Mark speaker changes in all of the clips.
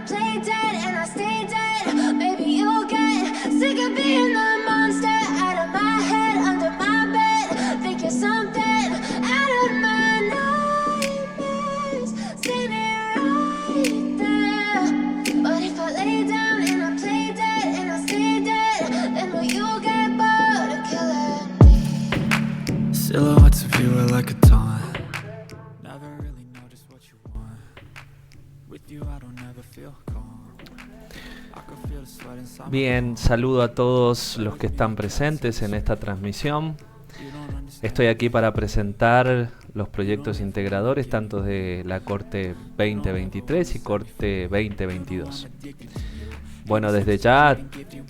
Speaker 1: play dead and I stay dead. Maybe you'll get sick of being the monster out of my head, under my bed. Think you're something out of my nightmares. See me right there. But if I lay down and I play dead and I stay dead, then will you get bored of killing me?
Speaker 2: Silhouettes of you are like a taunt. Never really know just what you want. With you I don't ever feel calm. I can feel the sweat inside.
Speaker 3: Bien, saludo a todos los que están presentes en esta transmisión. Estoy aquí para presentar los proyectos integradores tanto de la Corte 2023 y Corte 2022. Bueno, desde ya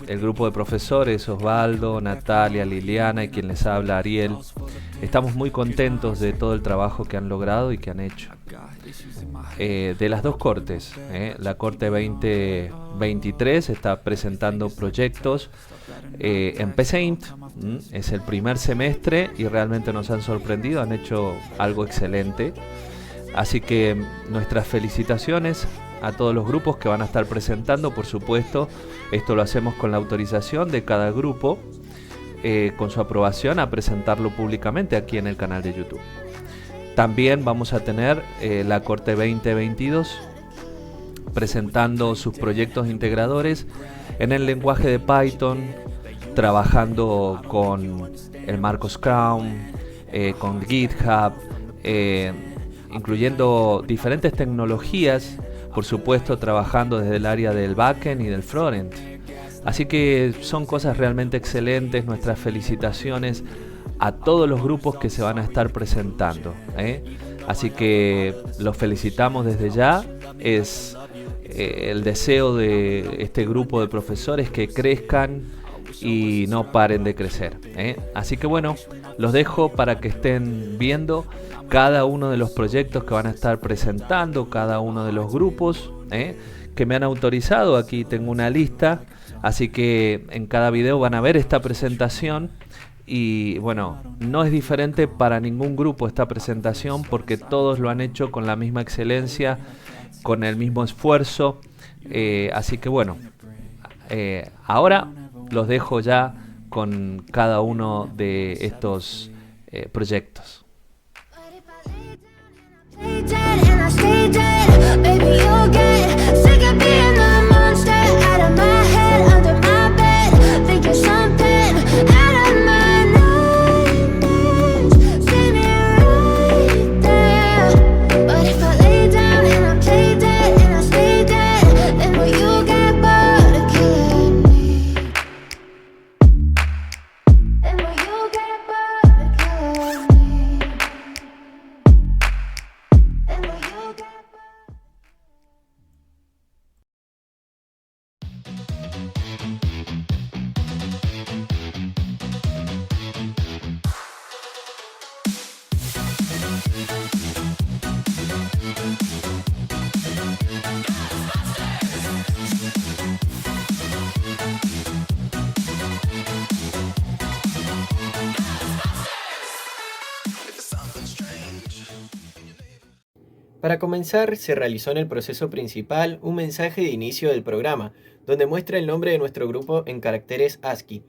Speaker 3: el grupo de profesores, Osvaldo, Natalia, Liliana y quien les habla, Ariel, estamos muy contentos de todo el trabajo que han logrado y que han hecho. De las dos cortes, la Corte 2023 está presentando proyectos en PSaint, es el primer semestre y realmente nos han sorprendido, han hecho algo excelente. Así que nuestras felicitaciones a todos los grupos que van a estar presentando, por supuesto. Esto lo hacemos con la autorización de cada grupo, con su aprobación a presentarlo públicamente aquí en el canal de YouTube. También vamos a tener la Corte 2022 presentando sus proyectos integradores en el lenguaje de Python, trabajando con el marco Scrum, con GitHub, incluyendo diferentes tecnologías, por supuesto trabajando desde el área del backend y del frontend. Así que son cosas realmente excelentes. Nuestras felicitaciones a todos los grupos que se van a estar presentando, Así que los felicitamos desde ya. Es el deseo de este grupo de profesores que crezcan y no paren de crecer, Así que bueno, los dejo para que estén viendo cada uno de los proyectos que van a estar presentando, cada uno de los grupos que me han autorizado. Aquí tengo una lista, así que en cada video van a ver esta presentación. Y bueno, no es diferente para ningún grupo esta presentación porque todos lo han hecho con la misma excelencia, con el mismo esfuerzo. Así que bueno, ahora los dejo ya con cada uno de estos proyectos.
Speaker 1: Play dead and I stay dead. Maybe you'll get sick of being the monster out of my head, under my bed. Think you're something out of my nightmares. See me right there. But if I lay down and I play dead and I stay dead, then will you get bored of killing me? Then will you get bored of killing me? Then will you get
Speaker 4: Para comenzar, se realizó en el proceso principal un mensaje de inicio del programa, donde muestra el nombre de nuestro grupo en caracteres ASCII,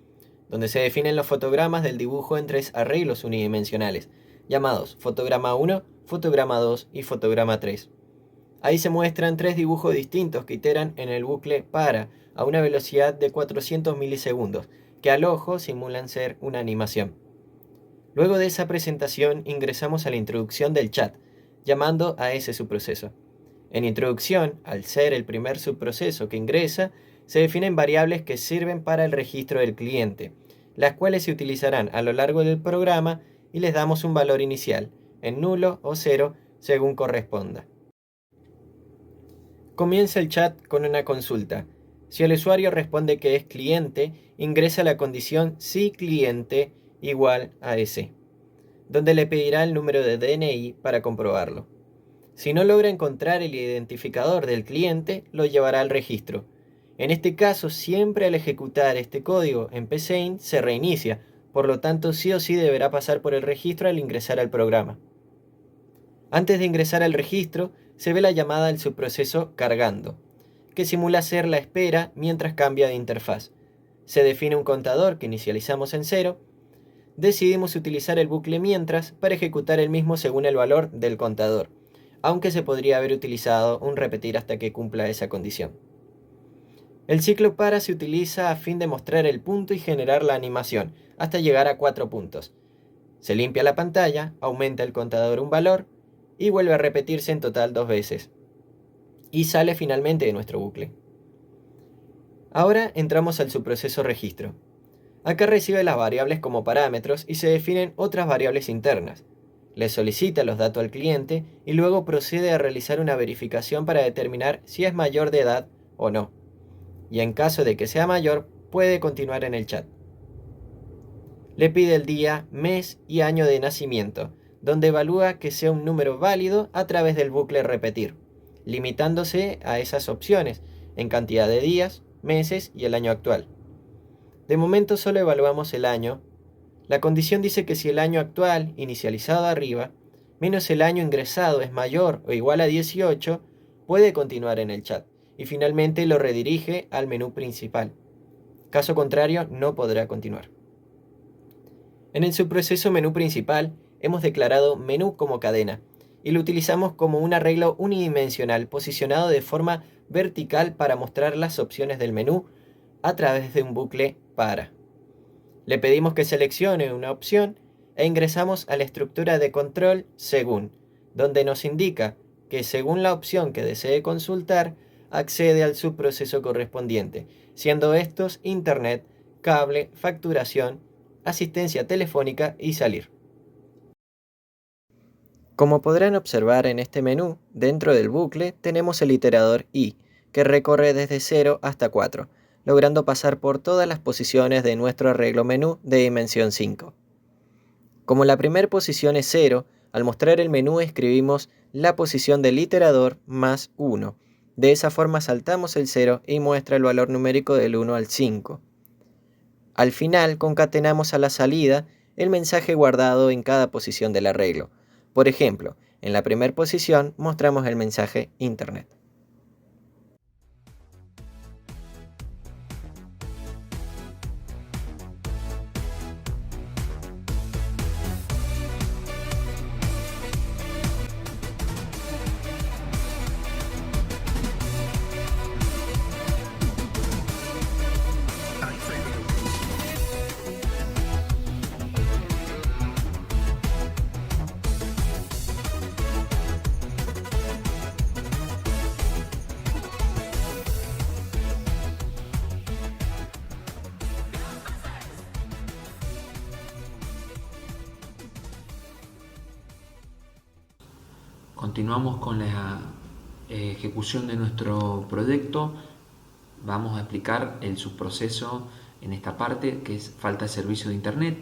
Speaker 4: donde se definen los fotogramas del dibujo en tres arreglos unidimensionales, llamados fotograma 1, fotograma 2 y fotograma 3. Ahí se muestran tres dibujos distintos que iteran en el bucle para a una velocidad de 400 milisegundos, que al ojo simulan ser una animación. Luego de esa presentación ingresamos a la introducción del chat, llamando a ese subproceso. En introducción, al ser el primer subproceso que ingresa, se definen variables que sirven para el registro del cliente, las cuales se utilizarán a lo largo del programa y les damos un valor inicial, en nulo o cero, según corresponda. Comienza el chat con una consulta. Si el usuario responde que es cliente, ingresa la condición si cliente igual a ese, donde le pedirá el número de DNI para comprobarlo. Si no logra encontrar el identificador del cliente, lo llevará al registro. En este caso, siempre al ejecutar este código en PSaint se reinicia, por lo tanto sí o sí deberá pasar por el registro al ingresar al programa. Antes de ingresar al registro, se ve la llamada del subproceso cargando, que simula ser la espera mientras cambia de interfaz. Se define un contador que inicializamos en 0. Decidimos utilizar el bucle mientras para ejecutar el mismo según el valor del contador, aunque se podría haber utilizado un repetir hasta que cumpla esa condición. El ciclo para se utiliza a fin de mostrar el punto y generar la animación, hasta llegar a 4 puntos. Se limpia la pantalla, aumenta el contador un valor y vuelve a repetirse en total 2 veces. Y sale finalmente de nuestro bucle. Ahora entramos al subproceso registro. Acá recibe las variables como parámetros y se definen otras variables internas. Le solicita los datos al cliente y luego procede a realizar una verificación para determinar si es mayor de edad o no. Y en caso de que sea mayor, puede continuar en el chat. Le pide el día, mes y año de nacimiento, donde evalúa que sea un número válido a través del bucle repetir, limitándose a esas opciones en cantidad de días, meses y el año actual. De momento solo evaluamos el año. La condición dice que si el año actual, inicializado arriba, menos el año ingresado es mayor o igual a 18, puede continuar en el chat y finalmente lo redirige al menú principal. Caso contrario, no podrá continuar. En el subproceso menú principal hemos declarado menú como cadena y lo utilizamos como un arreglo unidimensional posicionado de forma vertical para mostrar las opciones del menú a través de un bucle para. Le pedimos que seleccione una opción e ingresamos a la estructura de control según, donde nos indica que según la opción que desee consultar, accede al subproceso correspondiente, siendo estos internet, cable, facturación, asistencia telefónica y salir. Como podrán observar en este menú, dentro del bucle tenemos el iterador i, que recorre desde 0 hasta 4, logrando pasar por todas las posiciones de nuestro arreglo menú de dimensión 5. Como la primera posición es 0, al mostrar el menú escribimos la posición del iterador más 1. De esa forma saltamos el 0 y muestra el valor numérico del 1 al 5. Al final concatenamos a la salida el mensaje guardado en cada posición del arreglo. Por ejemplo, en la primera posición mostramos el mensaje Internet.
Speaker 5: Continuamos con la ejecución de nuestro proyecto. Vamos a explicar el subproceso en esta parte, que es falta de servicio de internet.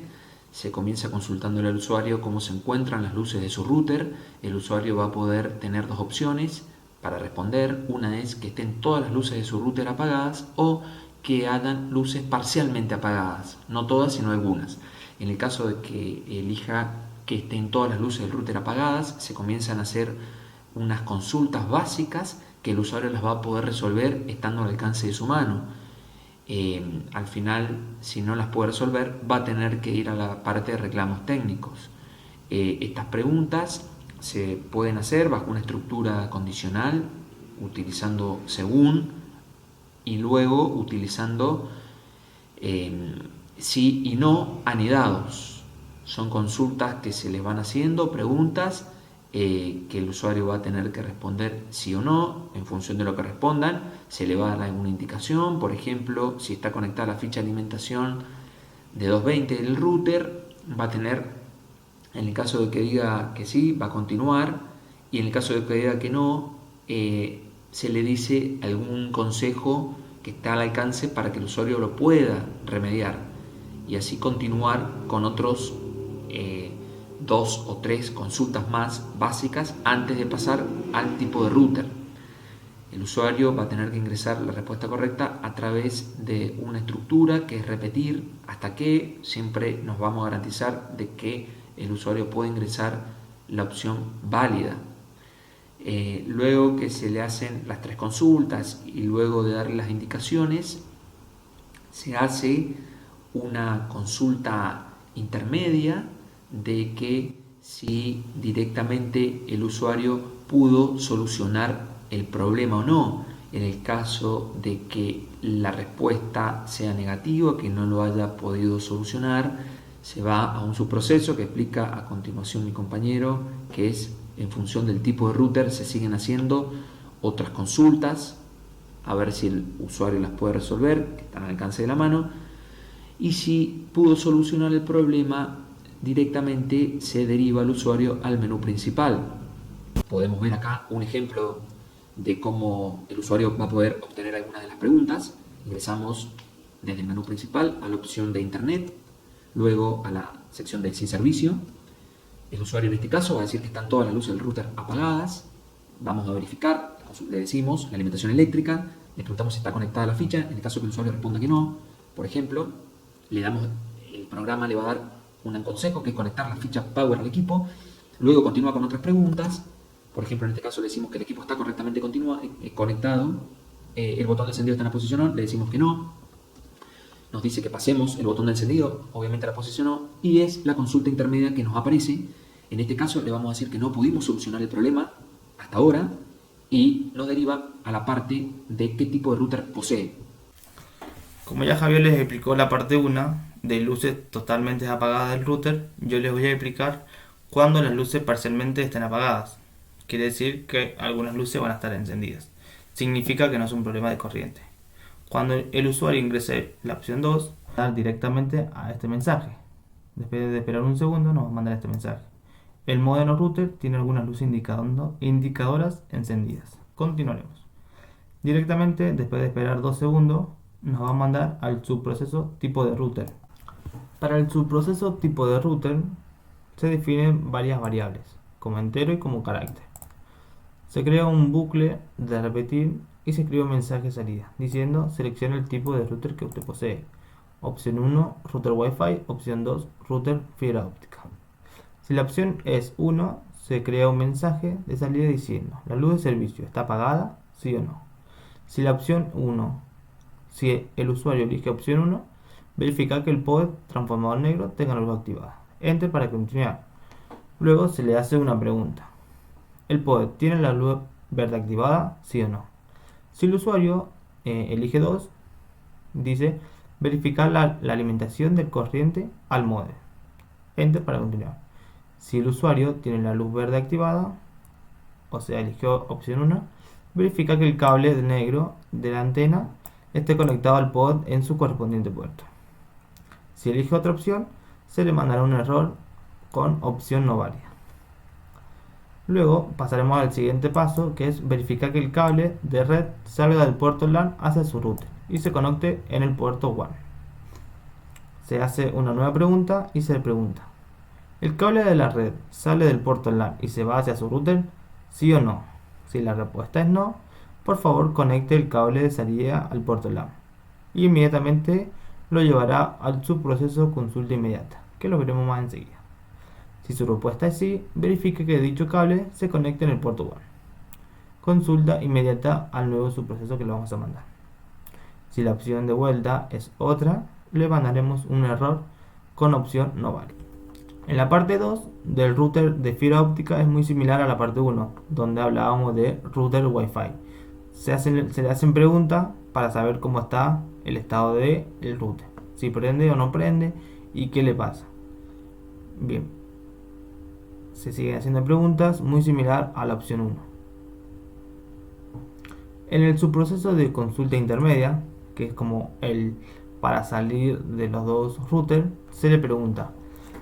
Speaker 5: Se comienza consultándole al usuario cómo se encuentran las luces de su router. El usuario va a poder tener dos opciones para responder. Una es que estén todas las luces de su router apagadas o que hagan luces parcialmente apagadas, no todas sino algunas. En el caso de que elija que estén todas las luces del router apagadas, se comienzan a hacer unas consultas básicas que el usuario las va a poder resolver estando al alcance de su mano. Al final, si no las puede resolver, va a tener que ir a la parte de reclamos técnicos. Estas preguntas se pueden hacer bajo una estructura condicional, utilizando según, y luego utilizando sí y no anidados. Son consultas que se les van haciendo, preguntas que el usuario va a tener que responder sí o no. En función de lo que respondan, se le va a dar alguna indicación. Por ejemplo, si está conectada la ficha de alimentación de 220 del router, va a tener, en el caso de que diga que sí, va a continuar, y en el caso de que diga que no, se le dice algún consejo que está al alcance para que el usuario lo pueda remediar y así continuar con otros 2 o 3 consultas más básicas antes de pasar al tipo de router. El usuario va a tener que ingresar la respuesta correcta a través de una estructura que es repetir hasta que siempre nos vamos a garantizar de que el usuario puede ingresar la opción válida. Luego que se le hacen las 3 consultas y luego de darle las indicaciones, se hace una consulta intermedia de que si directamente el usuario pudo solucionar el problema o no. En el caso de que la respuesta sea negativa, que no lo haya podido solucionar, se va a un subproceso que explica a continuación mi compañero, que es en función del tipo de router se siguen haciendo otras consultas a ver si el usuario las puede resolver, que están al alcance de la mano, y si pudo solucionar el problema, directamente se deriva al usuario al menú principal. Podemos ver acá un ejemplo de cómo el usuario va a poder obtener algunas de las preguntas. Ingresamos desde el menú principal a la opción de Internet, luego a la sección de Sin servicio. El usuario en este caso va a decir que están todas las luces del router apagadas. Vamos a verificar, le decimos la alimentación eléctrica, le preguntamos si está conectada la ficha. En el caso que el usuario responda que no, por ejemplo, el programa le va a dar un consejo que es conectar la ficha Power al equipo. Luego continúa con otras preguntas. Por ejemplo, en este caso le decimos que el equipo está correctamente conectado. El botón de encendido está en la posición on, le decimos que no. Nos dice que pasemos el botón de encendido, obviamente la posicionó, y es la consulta intermedia que nos aparece. En este caso le vamos a decir que no pudimos solucionar el problema hasta ahora y nos deriva a la parte de qué tipo de router posee.
Speaker 6: Como ya Javier les explicó la parte 1 de luces totalmente apagadas del router, yo les voy a explicar cuando las luces parcialmente estén apagadas. Quiere decir que algunas luces van a estar encendidas. Significa que no es un problema de corriente. Cuando el usuario ingrese la opción 2, va a dar directamente a este mensaje. Después de esperar un segundo nos va a mandar este mensaje. El modelo router tiene algunas luces indicadoras encendidas. Continuaremos. Directamente, después de esperar 2 segundos, nos va a mandar al subproceso tipo de router. Para el subproceso tipo de router se definen varias variables, como entero y como carácter. Se crea un bucle de repetir y se escribe un mensaje de salida diciendo seleccione el tipo de router que usted posee. Opción 1, router Wi-Fi. Opción 2, router fibra óptica. Si la opción es 1, se crea un mensaje de salida diciendo la luz de servicio está apagada, sí o no. Si la opción 1, si el usuario elige opción 1, verifica que el POET transformador negro tenga la luz activada. Enter para continuar. Luego se le hace una pregunta. ¿El POET tiene la luz verde activada? ¿Sí o no? Si el usuario elige 2, dice verificar la alimentación de corriente al módem. Enter para continuar. Si el usuario tiene la luz verde activada, o sea, eligió opción 1, verifica que el cable negro de la antena esté conectado al pod en su correspondiente puerto. Si elige otra opción, se le mandará un error con opción no válida. Luego pasaremos al siguiente paso, que es verificar que el cable de red salga del puerto LAN hacia su router y se conecte en el puerto WAN. Se hace una nueva pregunta y se le pregunta: ¿el cable de la red sale del puerto LAN y se va hacia su router? ¿Sí o no? Si la respuesta es no, por favor conecte el cable de salida al puerto LAN y inmediatamente lo llevará al subproceso consulta inmediata, que lo veremos más enseguida. Si su respuesta es sí, verifique que dicho cable se conecte en el puerto WAN. Consulta inmediata al nuevo subproceso que le vamos a mandar. Si la opción de vuelta es otra, le mandaremos un error con opción no válida. En la parte 2 del router de fibra óptica es muy similar a la parte 1, donde hablábamos de router Wi-Fi. Se le hacen preguntas para saber cómo está el estado del router, si prende o no prende y qué le pasa. Bien, se siguen haciendo preguntas muy similar a la opción 1. En el subproceso de consulta intermedia, que es como el para salir de los dos routers, se le pregunta: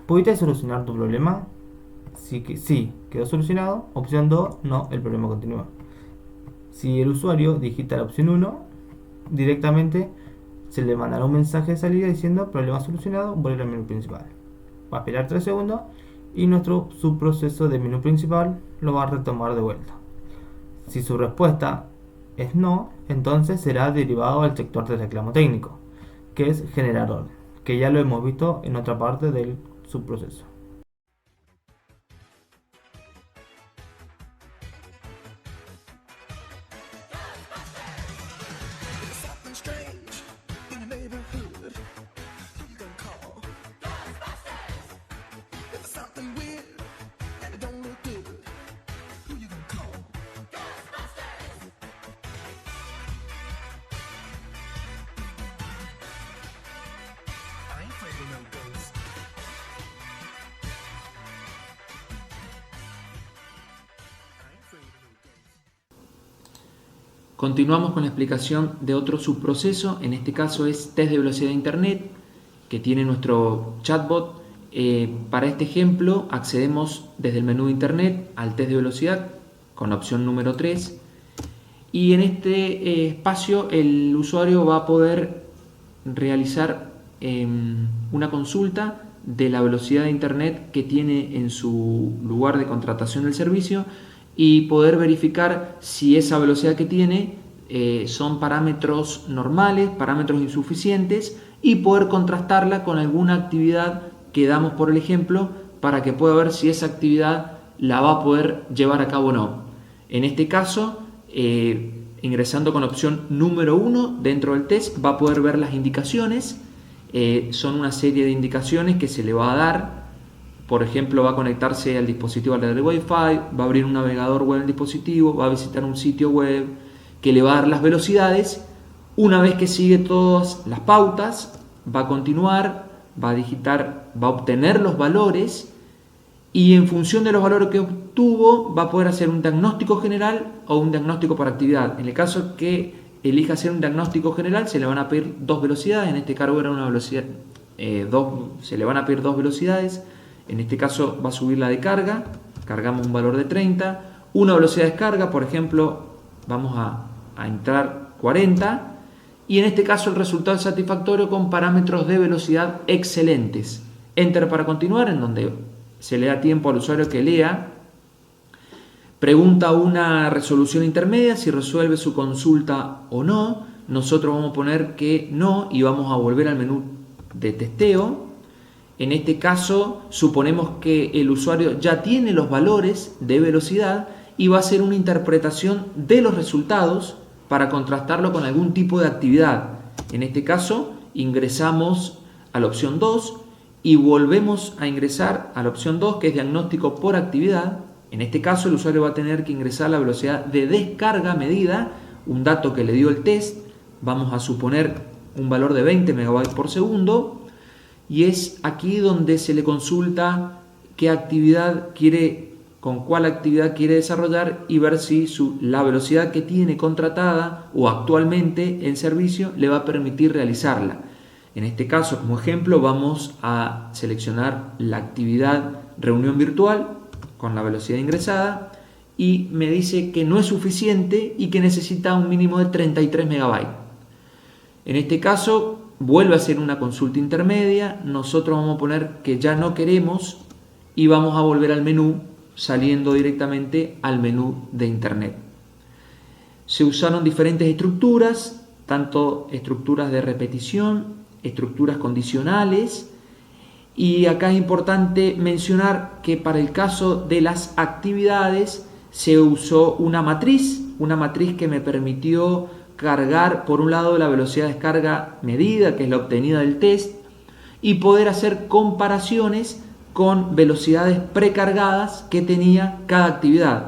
Speaker 6: ¿pudiste solucionar tu problema? Sí, quedó solucionado. Opción 2, no, el problema continúa. Si el usuario digita la opción 1, directamente se le mandará un mensaje de salida diciendo problema solucionado, volver al menú principal. Va a esperar 3 segundos y nuestro subproceso de menú principal lo va a retomar de vuelta. Si su respuesta es no, entonces será derivado al sector de reclamo técnico, que es generador, que ya lo hemos visto en otra parte del subproceso.
Speaker 5: Continuamos con la explicación de otro subproceso, en este caso es test de velocidad de internet, que tiene nuestro chatbot. Para este ejemplo accedemos desde el menú de internet al test de velocidad con la opción número 3, y en este espacio el usuario va a poder realizar una consulta de la velocidad de internet que tiene en su lugar de contratación del servicio y poder verificar si esa velocidad que tiene son parámetros normales, parámetros insuficientes, y poder contrastarla con alguna actividad que damos por el ejemplo para que pueda ver si esa actividad la va a poder llevar a cabo o no. En este caso, ingresando con la opción número 1 dentro del test, va a poder ver las indicaciones. Son una serie de indicaciones que se le va a dar. Por ejemplo, va a conectarse al dispositivo a la red Wi-Fi, va a abrir un navegador web en el dispositivo, va a visitar un sitio web que le va a dar las velocidades. Una vez que sigue todas las pautas, va a continuar, va a digitar, va a obtener los valores, y en función de los valores que obtuvo va a poder hacer un diagnóstico general o un diagnóstico por actividad. En el caso que elija hacer un diagnóstico general, se le van a pedir 2 velocidades. En este caso era una velocidad, se le van a pedir 2 velocidades. En este caso va a subir la de carga, cargamos un valor de 30, una velocidad de descarga, por ejemplo, vamos a entrar 40, y en este caso el resultado es satisfactorio con parámetros de velocidad excelentes. Enter para continuar, en donde se le da tiempo al usuario que lea. Pregunta una resolución intermedia, si resuelve su consulta o no. Nosotros vamos a poner que no y vamos a volver al menú de testeo. En este caso suponemos que el usuario ya tiene los valores de velocidad y va a hacer una interpretación de los resultados para contrastarlo con algún tipo de actividad. En este caso ingresamos a la opción 2 y volvemos a ingresar a la opción 2, que es diagnóstico por actividad. En este caso el usuario va a tener que ingresar la velocidad de descarga medida, un dato que le dio el test. Vamos a suponer un valor de 20 megabytes por segundo, y es aquí donde se le consulta qué actividad quiere, con cuál actividad quiere desarrollar, y ver si la velocidad que tiene contratada o actualmente en servicio le va a permitir realizarla. En este caso, como ejemplo, vamos a seleccionar la actividad reunión virtual con la velocidad ingresada, y me dice que no es suficiente y que necesita un mínimo de 33 megabytes. En este caso vuelve a hacer una consulta intermedia. Nosotros vamos a poner que ya no queremos y vamos a volver al menú, saliendo directamente al menú de internet. Se usaron diferentes estructuras, tanto estructuras de repetición, estructuras condicionales, y acá es importante mencionar que para el caso de las actividades se usó una matriz que me permitió cargar por un lado la velocidad de descarga medida, que es la obtenida del test, y poder hacer comparaciones con velocidades precargadas que tenía cada actividad.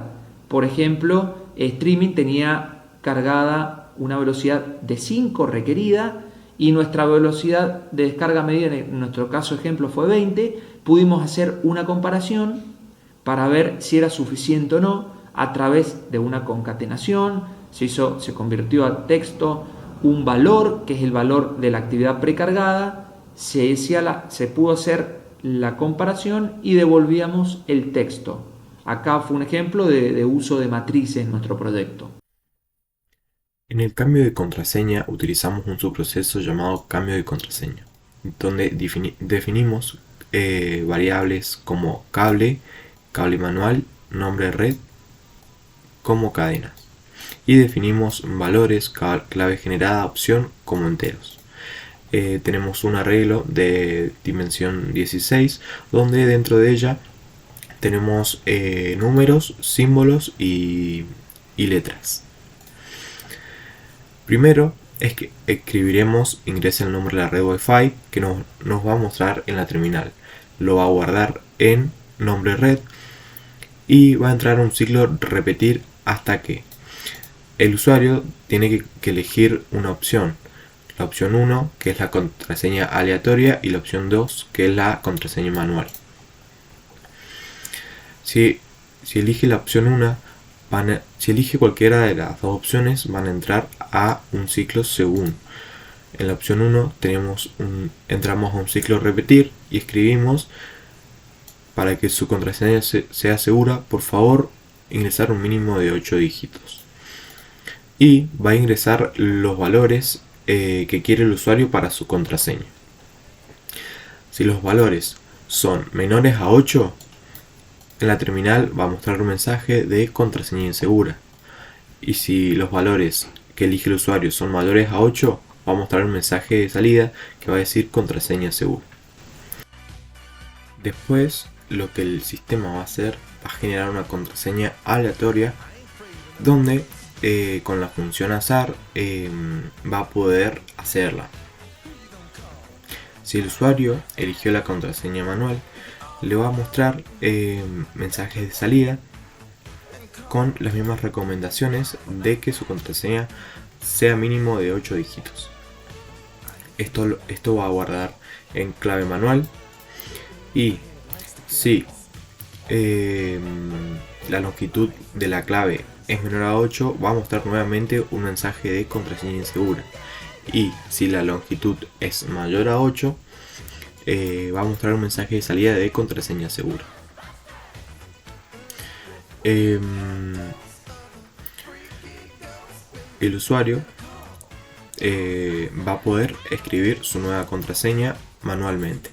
Speaker 5: Por ejemplo, streaming tenía cargada una velocidad de 5 requerida, y nuestra velocidad de descarga medida, en nuestro caso ejemplo, fue 20. Pudimos hacer una comparación para ver si era suficiente o no a través de una concatenación. Se convirtió a texto un valor, que es el valor de la actividad precargada, se pudo hacer la comparación y devolvíamos el texto. Acá fue un ejemplo de uso de matrices en nuestro proyecto.
Speaker 7: En el cambio de contraseña utilizamos un subproceso llamado cambio de contraseña, donde definimos variables como cable manual, nombre de red, como cadenas, y definimos valores, clave generada, opción, como enteros. Tenemos un arreglo de dimensión 16, donde dentro de ella tenemos números, símbolos y letras. Primero es que escribiremos ingrese el nombre de la red Wi-Fi que nos va a mostrar en la terminal. Lo va a guardar en nombre red y va a entrar un ciclo repetir hasta que el usuario tiene que elegir una opción. La opción 1, que es la contraseña aleatoria, y la opción 2, que es la contraseña manual. Si elige la opción 1, si elige cualquiera de las dos opciones, van a entrar a un ciclo según. En la opción 1 entramos a un ciclo repetir y escribimos: para que su contraseña sea segura, por favor, ingresar un mínimo de 8 dígitos. Y va a ingresar los valores que quiere el usuario para su contraseña. Si los valores son menores a 8, en la terminal va a mostrar un mensaje de contraseña insegura. Y si los valores que elige el usuario son mayores a 8, va a mostrar un mensaje de salida que va a decir contraseña segura. Después, lo que el sistema va a hacer, va a generar una contraseña aleatoria donde con la función azar va a poder hacerla. Si el usuario eligió la contraseña manual, le va a mostrar mensajes de salida con las mismas recomendaciones de que su contraseña sea mínimo de 8 dígitos. Esto va a guardar en clave manual, y si la longitud de la clave es menor a 8, va a mostrar nuevamente un mensaje de contraseña insegura. Y si la longitud es mayor a 8, va a mostrar un mensaje de salida de contraseña segura. El usuario va a poder escribir su nueva contraseña manualmente.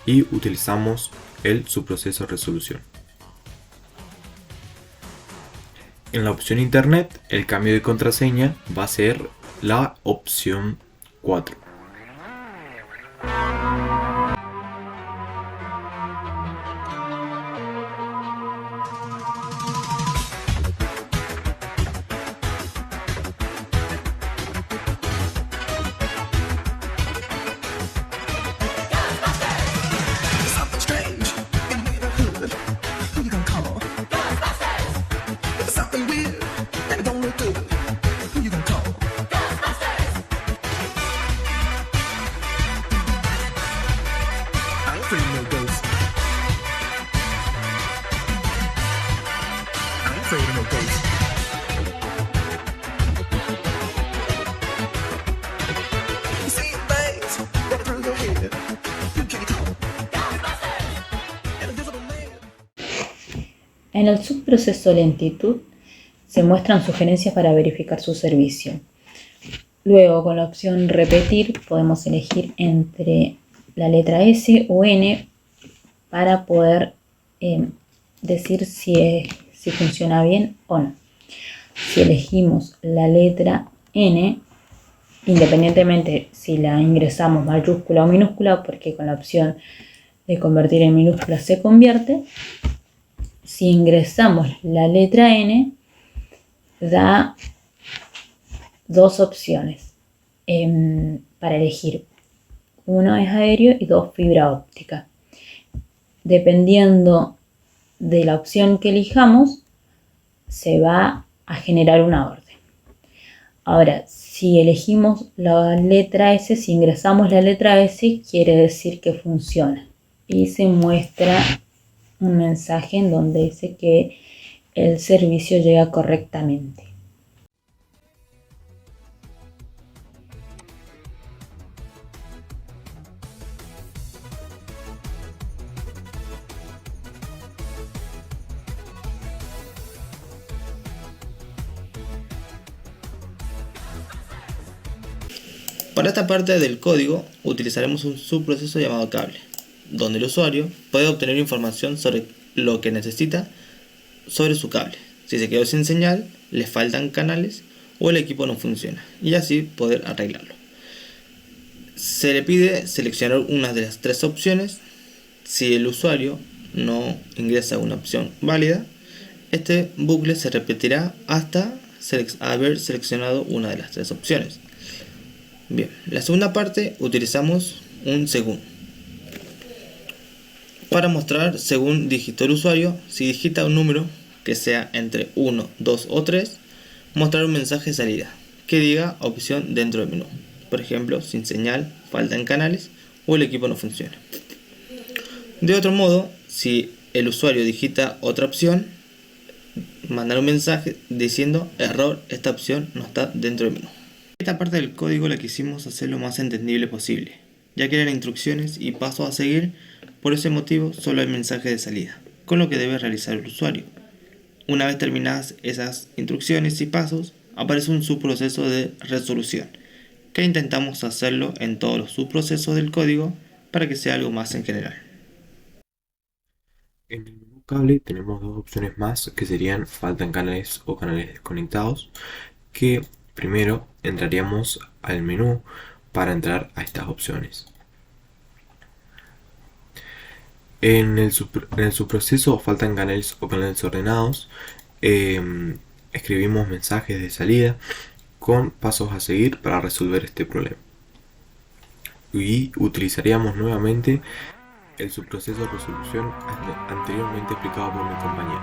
Speaker 7: Y utilizamos el subproceso resolución. En la opción Internet, el cambio de contraseña va a ser la opción 4.
Speaker 8: Something strange in the neighborhood. Who you gonna call? Ghostbusters. Something weird and it don't look good. Who you gonna call? Ghostbusters. I ain't afraid of no ghosts. I ain't afraid of no ghosts. You see things that are through your head. You can't call. An invisible man.
Speaker 9: En el subproceso lentitud se muestran sugerencias para verificar su servicio. Luego, con la opción repetir, podemos elegir entre la letra S o N para poder decir si funciona bien o no. Si elegimos la letra N, independientemente si la ingresamos mayúscula o minúscula, porque con la opción de convertir en minúscula se convierte, si ingresamos la letra N, da dos opciones para elegir. Uno es aéreo y dos fibra óptica. Dependiendo de la opción que elijamos, se va a generar una orden. Ahora, si elegimos la letra S, si ingresamos la letra S, quiere decir que funciona. Y se muestra un mensaje en donde dice que el servicio llega correctamente.
Speaker 6: Para esta parte del código utilizaremos un subproceso llamado cable, donde el usuario puede obtener información sobre lo que necesita sobre su cable. Si se quedó sin señal, le faltan canales o el equipo no funciona, y así poder arreglarlo. Se le pide seleccionar una de las tres opciones. Si el usuario no ingresa una opción válida, este bucle se repetirá hasta haber seleccionado una de las tres opciones. Bien, la segunda parte utilizamos un según para mostrar según digitó el usuario. Si digita un número que sea entre 1, 2 o 3, mostrar un mensaje de salida que diga opción dentro del menú. Por ejemplo, sin señal, faltan canales o el equipo no funciona. De otro modo, si el usuario digita otra opción, mandar un mensaje diciendo error, esta opción no está dentro del menú. Esta parte del código la quisimos hacer lo más entendible posible, ya que eran instrucciones y pasos a seguir, por ese motivo solo hay mensaje de salida, con lo que debe realizar el usuario. Una vez terminadas esas instrucciones y pasos, aparece un subproceso de resolución, que intentamos hacerlo en todos los subprocesos del código para que sea algo más en general.
Speaker 7: En el menú cable tenemos dos opciones más que serían faltan canales o canales desconectados, que primero entraríamos al menú para entrar a estas opciones. En el subproceso faltan canales o canales ordenados, escribimos mensajes de salida con pasos a seguir para resolver este problema. Y utilizaríamos nuevamente el subproceso de resolución anteriormente explicado por mi compañero.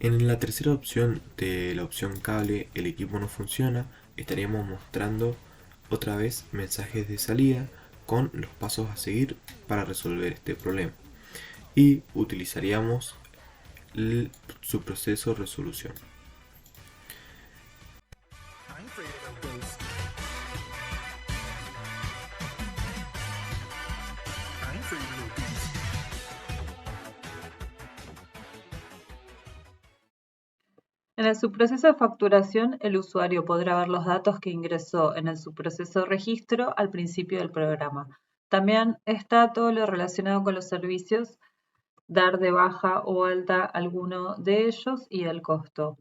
Speaker 7: En la tercera opción de la opción cable, el equipo no funciona, estaríamos mostrando otra vez mensajes de salida con los pasos a seguir para resolver este problema. Y utilizaríamos el subproceso resolución.
Speaker 10: En el subproceso de facturación, el usuario podrá ver los datos que ingresó en el subproceso de registro al principio del programa. También está todo lo relacionado con los servicios, dar de baja o alta alguno de ellos y el costo.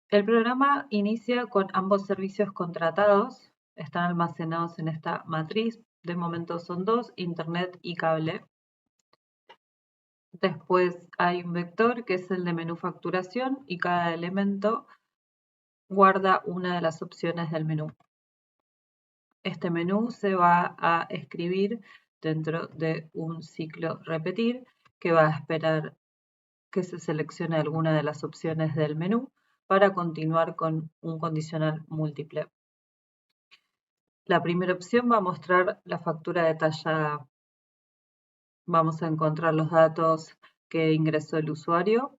Speaker 10: El programa inicia con ambos servicios contratados, están almacenados en esta matriz, de momento son dos, internet y cable. Después hay un vector que es el de menú facturación y cada elemento guarda una de las opciones del menú. Este menú se va a escribir dentro de un ciclo repetir que va a esperar que se seleccione alguna de las opciones del menú para continuar con un condicional múltiple. La primera opción va a mostrar la factura detallada. Vamos a encontrar los datos que ingresó el usuario.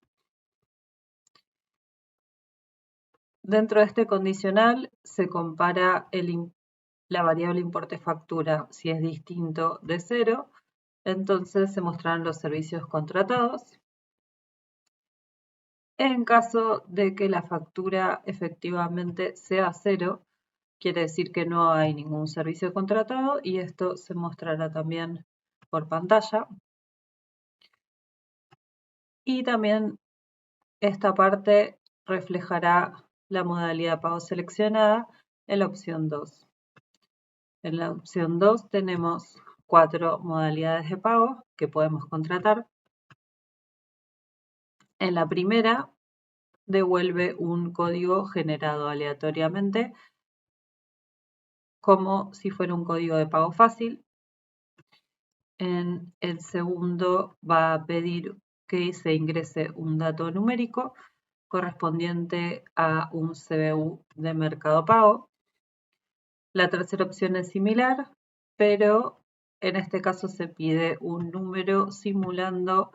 Speaker 10: Dentro de este condicional se compara la variable importe factura. Si es distinto de 0, entonces se mostrarán los servicios contratados. En caso de que la factura efectivamente sea 0, quiere decir que no hay ningún servicio contratado y esto se mostrará también por pantalla. Y también esta parte reflejará la modalidad de pago seleccionada en la opción 2. En la opción 2 tenemos 4 modalidades de pago que podemos contratar. En la primera devuelve un código generado aleatoriamente como si fuera un código de pago fácil. En el segundo va a pedir que se ingrese un dato numérico correspondiente a un CBU de Mercado Pago. La tercera opción es similar, pero en este caso se pide un número simulando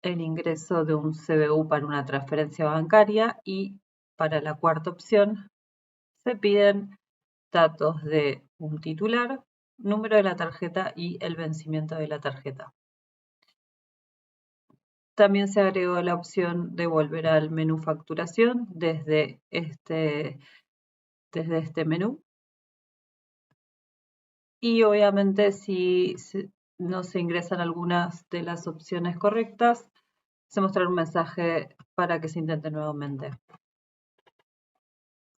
Speaker 10: el ingreso de un CBU para una transferencia bancaria y para la cuarta opción se piden datos de un titular, número de la tarjeta y el vencimiento de la tarjeta. También se agregó la opción de volver al menú facturación desde este menú. Y obviamente si no se ingresan algunas de las opciones correctas, se mostrará un mensaje para que se intente nuevamente,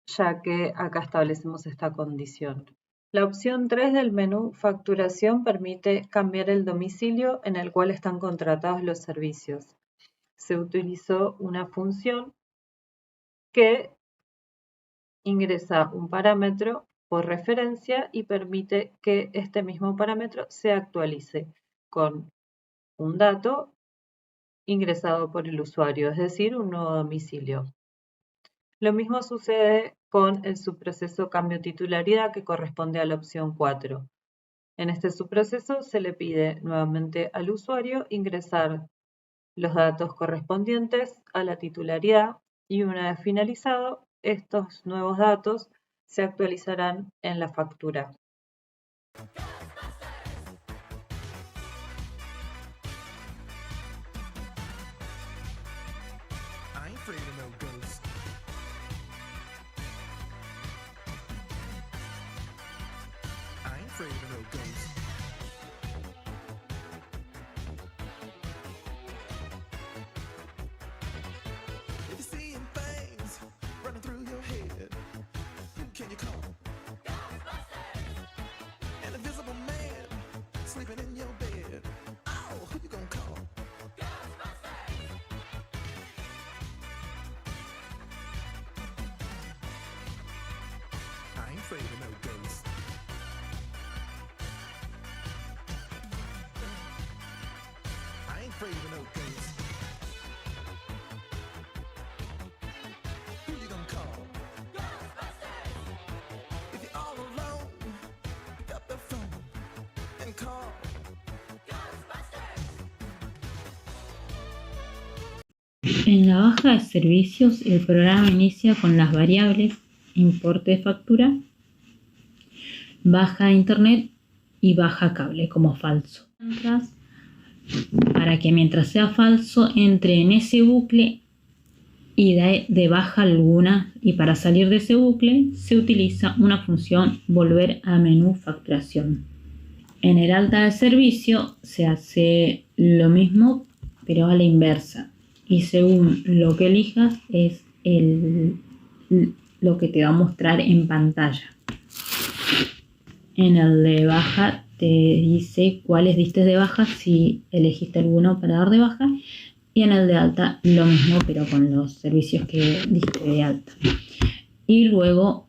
Speaker 10: ya que acá establecemos esta condición. La opción 3 del menú facturación permite cambiar el domicilio en el cual están contratados los servicios. Se utilizó una función que ingresa un parámetro por referencia y permite que este mismo parámetro se actualice con un dato ingresado por el usuario, es decir, un nuevo domicilio. Lo mismo sucede con el subproceso cambio titularidad que corresponde a la opción 4. En este subproceso se le pide nuevamente al usuario ingresar los datos correspondientes a la titularidad y una vez finalizado, estos nuevos datos se actualizarán en la factura.
Speaker 8: I ain't afraid of no ghosts. I ain't afraid of no ghosts. If you're seeing things running through your head, who can you call? An invisible man sleeping in your bed. Oh, who you gonna call? I ain't afraid of no ghosts. I ain't afraid of no ghosts. Who you gonna call? If you're all alone, pick up the phone and call.
Speaker 9: En la baja de servicios, el programa inicia con las variables importe de factura, baja de internet y baja cable como falso. Para que mientras sea falso entre en ese bucle y de baja alguna, y para salir de ese bucle se utiliza una función volver a menú facturación. En el alta de servicio se hace lo mismo pero a la inversa, y según lo que elijas es lo que te va a mostrar en pantalla. En el de baja te dice cuáles diste de baja, si elegiste alguno para dar de baja, y en el de alta lo mismo pero con los servicios que diste de alta. Y luego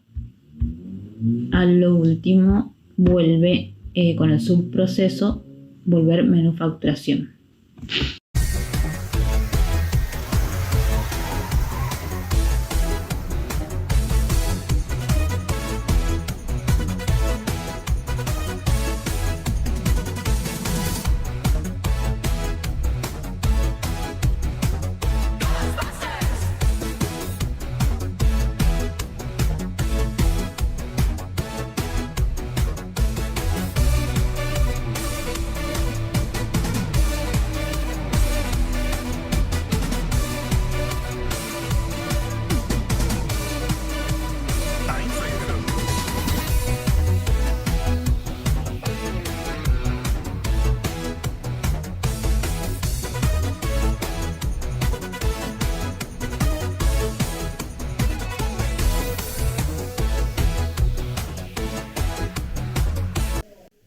Speaker 9: a lo último vuelve con el subproceso volver menú facturación.
Speaker 8: I ain't afraid of no ghosts.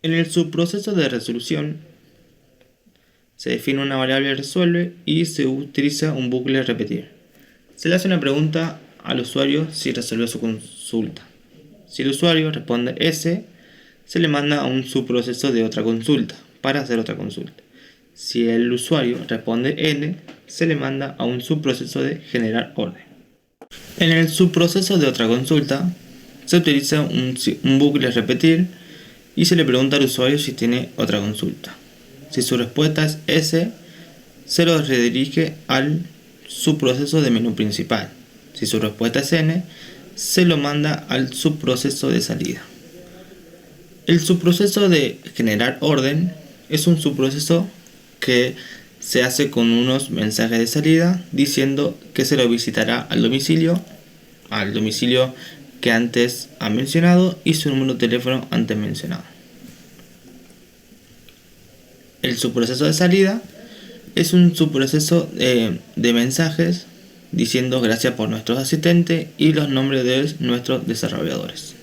Speaker 6: En el subproceso de resolución se define una variable resuelve y se utiliza un bucle repetir. Se le hace una pregunta al usuario si resuelve su consulta. Si el usuario responde S, se le manda a un subproceso de otra consulta para hacer otra consulta. Si el usuario responde N, se le manda a un subproceso de generar orden. En el subproceso de otra consulta se utiliza un bucle repetir y se le pregunta al usuario si tiene otra consulta. Si su respuesta es S, se lo redirige al subproceso de menú principal. Si su respuesta es N, se lo manda al subproceso de salida. El subproceso de generar orden es un subproceso que se hace con unos mensajes de salida diciendo que se lo visitará al domicilio que antes ha mencionado y su número de teléfono antes mencionado. El subproceso de salida es un subproceso de mensajes diciendo gracias por nuestros asistentes y los nombres de nuestros desarrolladores.